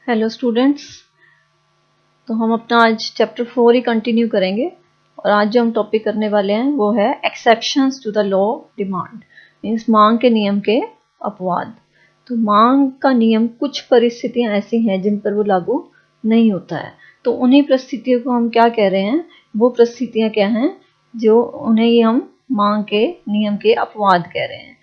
Hello students. तो हम अपना आज चैप्टर 4 ही कंटिन्यू करेंगे और आज जो हम टॉपिक करने वाले हैं वो है exceptions to the law of demand, means मांग के नियम के अपवाद। तो मांग का नियम कुछ परिस्थितियां ऐसी हैं जिन पर वो लागू नहीं होता है, तो उन्हीं परिस्थितियों को हम क्या कह रहे हैं, वो परिस्थितियां क्या हैं जो उन्हें ये हम मांग के नियम के अपवाद कह रहे हैं।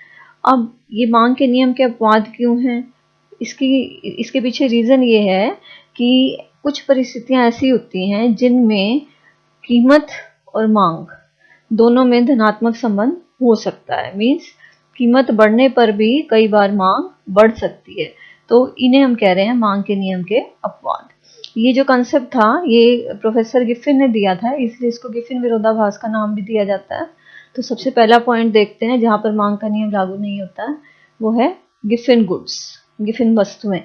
अब ये मांग के नियम के अपवाद क्यों हैं, इसके पीछे रीज़न ये है कि कुछ परिस्थितियां ऐसी होती हैं जिनमें कीमत और मांग दोनों में धनात्मक संबंध हो सकता है। मीन्स कीमत बढ़ने पर भी कई बार मांग बढ़ सकती है, तो इन्हें हम कह रहे हैं मांग के नियम के अपवाद। ये जो कंसेप्ट था ये प्रोफेसर गिफिन ने दिया था, इसलिए इसको गिफिन विरोधाभास का नाम भी दिया जाता है। तो सबसे पहला पॉइंट देखते हैं जहां पर मांग का नियम लागू नहीं होता है, वो है गिफिन गुड्स, गिफिन वस्तुएं।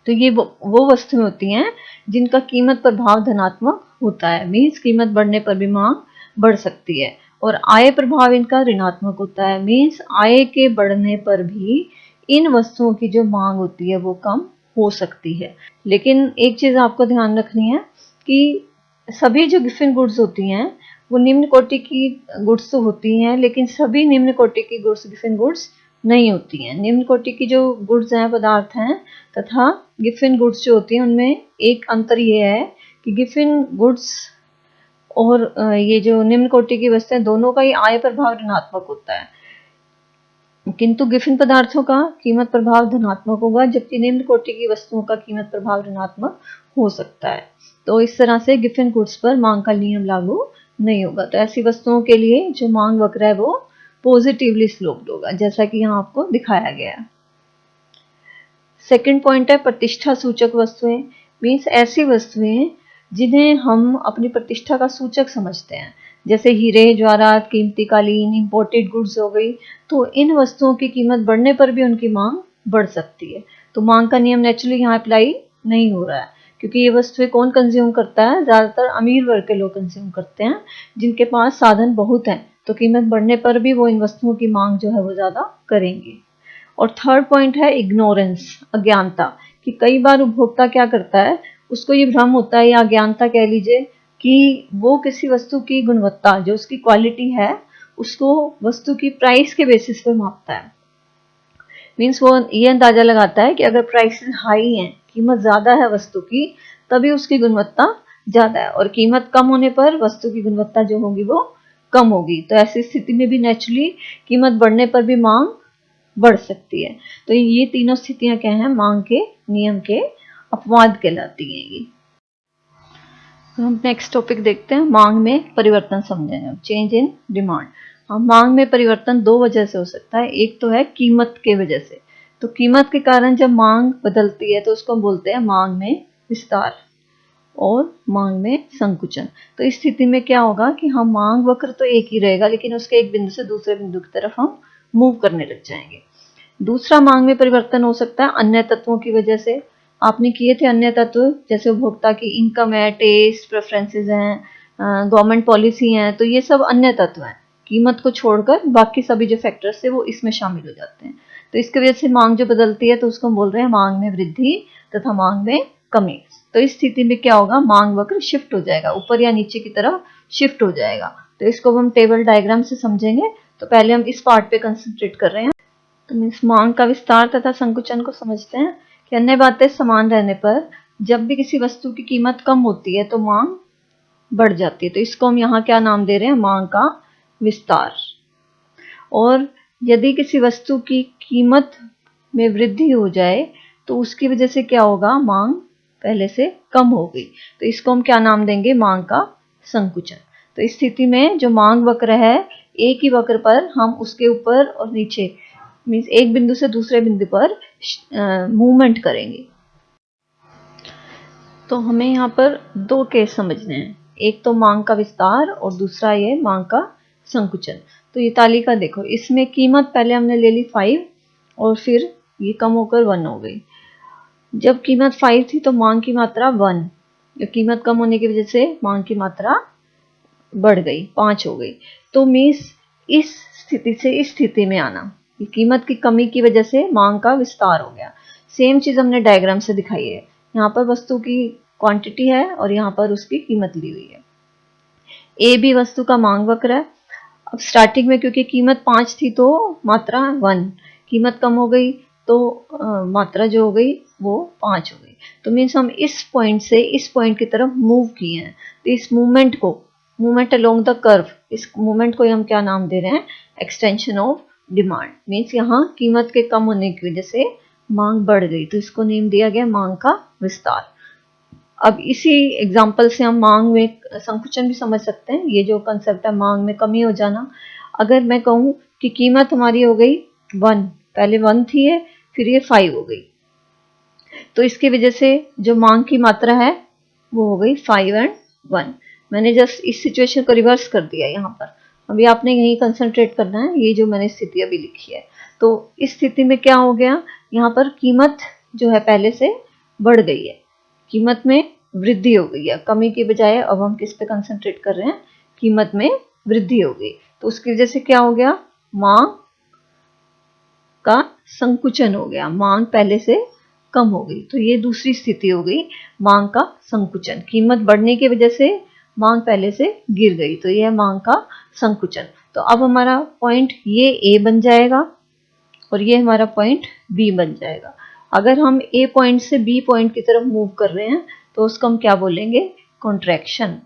तो ये वो वस्तुएं होती हैं जिनका कीमत प्रभाव धनात्मक होता है, मीन्स कीमत बढ़ने पर भी मांग बढ़ सकती है, और आय प्रभाव इनका ऋणात्मक होता है, मीन्स आय के बढ़ने पर भी इन वस्तुओं की जो मांग होती है वो कम हो सकती है। लेकिन एक चीज आपको ध्यान रखनी है कि सभी जो गिफिन गुड्स होती हैं वो निम्न कोटि की गुड्स तो होती हैं, लेकिन सभी निम्न कोटि की गुड्स गिफिन गुड्स नहीं होती हैं। निम्न कोटि की जो गुड्स हैं, पदार्थ हैं, तथा गिफिन गुड्स जो होती हैं उनमें एक अंतर ये है कि गिफिन गुड्स और ये जो निम्न कोटि की वस्तुएं दोनों का ही आय प्रभाव ऋणात्मक होता है, किंतु गिफिन पदार्थों का कीमत प्रभाव धनात्मक होगा, जबकि निम्न कोटि की वस्तुओं का कीमत प्रभाव ऋणात्मक हो सकता है। तो इस तरह से गिफिन गुड्स पर मांग का नियम लागू नहीं होगा। तो ऐसी वस्तुओं के लिए जो मांग वक्र है वो पॉजिटिवली स्लोप्ड होगा, जैसा कि यहाँ आपको दिखाया गया है। सेकंड पॉइंट है प्रतिष्ठा सूचक वस्तुएं, मीन्स ऐसी वस्तुएं जिन्हें हम अपनी प्रतिष्ठा का सूचक समझते हैं, जैसे हीरे जवाहरात, कीमती कालीन, इंपोर्टेड गुड्स हो गई। तो इन वस्तुओं की कीमत बढ़ने पर भी उनकी मांग बढ़ सकती है। तो मांग का नियम नेचुरली यहाँ अप्लाई नहीं हो रहा है, क्योंकि ये वस्तुएं कौन कंज्यूम करता है, ज्यादातर अमीर वर्ग के लोग कंज्यूम करते हैं जिनके पास साधन बहुत हैं। तो कीमत बढ़ने पर भी वो इन वस्तुओं की मांग जो है वो ज्यादा करेंगे। और थर्ड पॉइंट है इग्नोरेंस, अज्ञानता, कि कई बार उपभोक्ता क्या करता है, उसको ये भ्रम होता है या अज्ञानता कह लीजिए कि वो किसी वस्तु की गुणवत्ता, जो उसकी क्वालिटी है, उसको वस्तु की प्राइस के बेसिस पर मापता है। मीन्स वो ये अंदाजा लगाता है कि अगर प्राइसेस हाई हैं, कीमत ज्यादा है वस्तु की, तभी उसकी गुणवत्ता ज्यादा है, और कीमत कम होने पर वस्तु की गुणवत्ता जो होगी वो कम होगी। तो ऐसी स्थिति में भी नेचुरली कीमत बढ़ने पर भी मांग बढ़ सकती है। तो ये तीनों स्थितियां क्या हैं, मांग के नियम के अपवाद कहलाती हैं ये। तो हम नेक्स्ट टॉपिक देखते हैं, मांग में परिवर्तन समझेंगे, चेंज इन डिमांड। मांग में परिवर्तन दो वजह से हो सकता है, एक तो है कीमत के वजह से। तो कीमत के कारण जब मांग बदलती है तो उसको हम बोलते हैं मांग में विस्तार और मांग में संकुचन। तो इस स्थिति में क्या होगा कि हम मांग वक्र तो एक ही रहेगा, लेकिन उसके एक बिंदु से दूसरे बिंदु की तरफ हम मूव करने लग जाएंगे। दूसरा मांग में परिवर्तन हो सकता है अन्य तत्वों की वजह से। आपने किए थे अन्य तत्व, जैसे उपभोक्ता की इनकम है, टेस्ट प्रेफरेंसेस हैं, गवर्नमेंट पॉलिसी हैं, तो ये सब अन्य तत्व हैं। कीमत को छोड़कर बाकी सभी जो फैक्टर्स थे वो इसमें शामिल हो जाते हैं। तो इसकी वजह से मांग जो बदलती है तो उसको हम बोल रहे हैं मांग में वृद्धि तथा मांग में कमी। तो इस स्थिति में क्या होगा, मांग वक्र शिफ्ट हो जाएगा, ऊपर या नीचे की तरफ शिफ्ट हो जाएगा। तो इसको हम टेबल डायग्राम से समझेंगे। तो पहले हम इस पार्ट पे कंसंट्रेट कर रहे हैं। तो मीन्स मांग का विस्तार तथा संकुचन को समझते हैं कि अन्य बातें समान रहने पर जब भी किसी वस्तु की कीमत कम होती है तो मांग बढ़ जाती है। तो इसको हम यहाँ क्या नाम दे रहे हैं, मांग का विस्तार। और यदि किसी वस्तु की कीमत में वृद्धि हो जाए तो उसकी वजह से क्या होगा, मांग पहले से कम हो गई, तो इसको हम क्या नाम देंगे, मांग का संकुचन। तो इस स्थिति में जो मांग वक्र है, एक ही वक्र पर हम उसके ऊपर और नीचे, मीन्स एक बिंदु से दूसरे बिंदु पर मूवमेंट करेंगे। तो हमें यहाँ पर दो केस समझने हैं, एक तो मांग का विस्तार और दूसरा ये मांग का संकुचन। तो ये तालिका देखो, इसमें कीमत पहले हमने ले ली 5 और फिर ये कम होकर 1 हो गई। जब कीमत 5 थी तो मांग की मात्रा 1, कीमत कम होने की वजह से मांग की मात्रा बढ़ गई, 5 हो गई। तो मीन्स इस स्थिति से इस स्थिति में आना, कीमत की कमी की वजह से मांग का विस्तार हो गया। सेम चीज हमने डायग्राम से दिखाई है। यहाँ पर वस्तु की क्वांटिटी है और यहाँ पर उसकी कीमत ली हुई है। ए भी वस्तु का मांग वक्र है। अब स्टार्टिंग में क्योंकि कीमत 5 थी तो मात्रा 1, कीमत कम हो गई तो मात्रा जो हो गई वो 5 हो गई। तो मीन्स हम इस पॉइंट से इस पॉइंट की तरफ मूव किए हैं। तो इस मूवमेंट अलोंग द कर्व, इस मूवमेंट को हम क्या नाम दे रहे हैं? Extension of demand. मीन्स यहाँ कीमत के कम होने की वजह से मांग बढ़ गई, तो इसको नेम दिया गया मांग का विस्तार। अब इसी एग्जाम्पल से हम मांग में संकुचन भी समझ सकते हैं। ये जो कंसेप्ट है मांग में कमी हो जाना। अगर मैं कहूँ कि कीमत हमारी हो गई 1, पहले 1 थी है, फिर ये 5 हो गई, तो इसकी वजह से जो मांग की मात्रा है वो हो गई 5 और 1। मैंने जस्ट इस सिचुएशन को रिवर्स कर दिया यहाँ पर। अभी आपने यही कंसंट्रेट करना है, ये जो मैंने स्थिति अभी लिखी है। तो इस स्थिति में क्या हो गया, यहाँ पर कीमत जो है पहले से बढ़ गई है, कीमत में वृद्धि हो गई है। कमी के बजाय अब हम किस पे कंसंट्रेट कर रहे हैं? कीमत में वृद्धि हो गई। तो उसकी वजह से क्या हो गया? मांग का संकुचन हो गया, मांग पहले से कम हो गई। तो ये दूसरी स्थिति हो गई, मांग का संकुचन। कीमत बढ़ने की वजह से मांग पहले से गिर गई, तो यह मांग का संकुचन। तो अब हमारा पॉइंट ये ए बन जाएगा और ये हमारा पॉइंट बी बन जाएगा। अगर हम ए पॉइंट से बी पॉइंट की तरफ मूव कर रहे हैं तो उसको हम क्या बोलेंगे? Contraction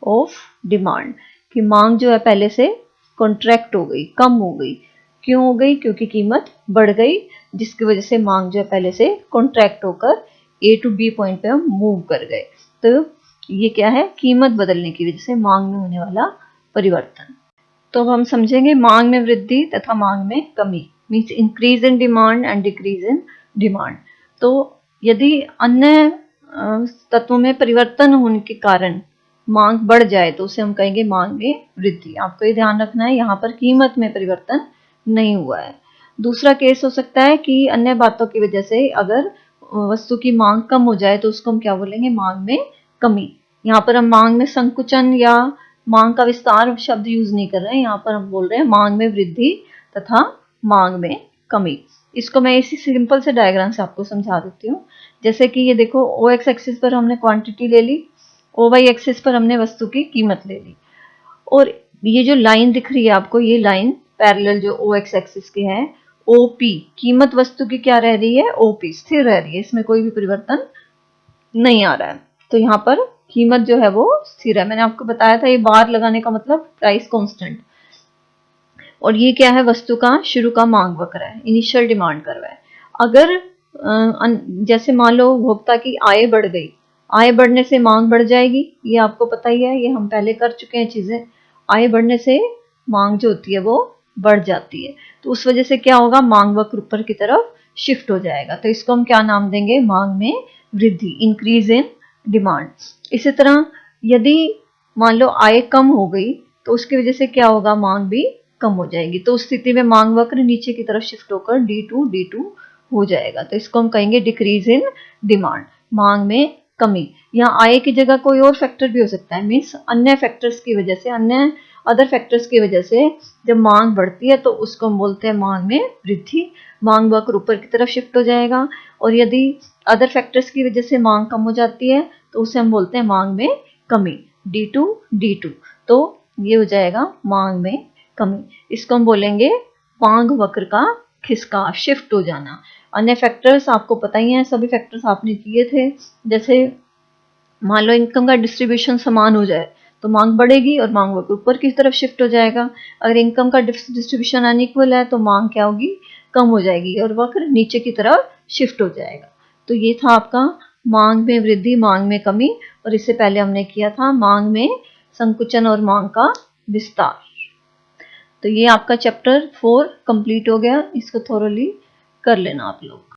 of demand. कि मांग जो है पहले से कॉन्ट्रैक्ट हो गई, कम हो गई। क्यों हो गई? क्योंकि कीमत बढ़ गई, जिसकी वजह से मांग जो है पहले से कॉन्ट्रैक्ट होकर ए टू बी पॉइंट पे हम मूव कर गए। तो ये क्या है? कीमत बदलने की वजह से मांग में होने वाला परिवर्तन। तो अब हम समझेंगे मांग में वृद्धि तथा मांग में कमी। Means increase in demand and decrease in demand. तो यदि अन्य तत्वों में परिवर्तन होने के कारण मांग बढ़ जाए तो उसे हम कहेंगे मांग में वृद्धि। आपको ये ध्यान रखना है, यहाँ पर कीमत में परिवर्तन नहीं हुआ है। दूसरा केस हो सकता है कि अन्य बातों की वजह से अगर वस्तु की मांग कम हो जाए तो उसको हम क्या बोलेंगे? मांग में कमी। यहाँ पर हम मांग में संकुचन या मांग का विस्तार शब्द यूज नहीं कर रहे हैं, यहाँ पर हम बोल रहे हैं मांग में वृद्धि तथा मांग में कमी। इसको मैं इसी सिंपल से डायग्राम से आपको समझा देती हूँ। जैसे कि ये देखो, ओ एक्स एक्सिस पर हमने क्वांटिटी ले ली, ओ वाई एक्सिस पर हमने वस्तु की कीमत ले ली, और ये जो लाइन दिख रही है आपको, ये लाइन पैरेलल जो ओ एक्स एक्सिस की है, ओपी, कीमत वस्तु की क्या रह रही है? ओपी, स्थिर रह रही है, इसमें कोई भी परिवर्तन नहीं आ रहा है। तो यहाँ पर कीमत जो है वो स्थिर है। मैंने आपको बताया था ये बार लगाने का मतलब प्राइस कांस्टेंट। और ये क्या है? वस्तु का शुरू का मांग वक्र है, इनिशियल डिमांड कर्व है। अगर जैसे मान लो उपभोक्ता की आय बढ़ गई, आय बढ़ने से मांग बढ़ जाएगी, ये आपको पता ही है, ये हम पहले कर चुके हैं चीजें। आय बढ़ने से मांग जो होती है वो बढ़ जाती है, तो उस वजह से क्या होगा? मांग वक्र ऊपर की तरफ शिफ्ट हो जाएगा। तो इसको हम क्या नाम देंगे? मांग में वृद्धि, इंक्रीज इन डिमांड। इसी तरह यदि मान लो आय कम हो गई तो उसकी वजह से क्या होगा? मांग भी कम हो जाएगी। तो उस स्थिति में मांग वक्र नीचे की तरफ शिफ्ट होकर D2 हो जाएगा। तो इसको हम कहेंगे डिक्रीज इन डिमांड, मांग में कमी। यहाँ आय की जगह कोई और फैक्टर भी हो सकता है, मीन्स अन्य फैक्टर्स की वजह से, अन्य अदर फैक्टर्स की वजह से जब मांग बढ़ती है तो उसको हम बोलते हैं मांग में वृद्धि, मांग वक्र ऊपर की तरफ शिफ्ट हो जाएगा। और यदि अदर फैक्टर्स की वजह से मांग कम हो जाती है तो उसे हम बोलते हैं मांग में कमी, D2। तो ये हो जाएगा मांग में कमी। इसको हम बोलेंगे मांग वक्र का खिसका, शिफ्ट हो जाना। अन्य फैक्टर्स आपको पता ही है, सभी फैक्टर्स आपने किए थे। जैसे मान लो इनकम का डिस्ट्रीब्यूशन समान हो जाए तो मांग बढ़ेगी और मांग वक्र ऊपर की तरफ शिफ्ट हो जाएगा। अगर इनकम का डिस्ट्रीब्यूशन अनइक्वल है तो मांग क्या होगी? कम हो जाएगी और वक्र नीचे की तरफ शिफ्ट हो जाएगा। तो ये था आपका मांग में वृद्धि, मांग में कमी। और इससे पहले हमने किया था मांग में संकुचन और मांग का विस्तार। तो ये आपका चैप्टर 4 कंप्लीट हो गया। इसको थोरोली कर लेना आप लोग।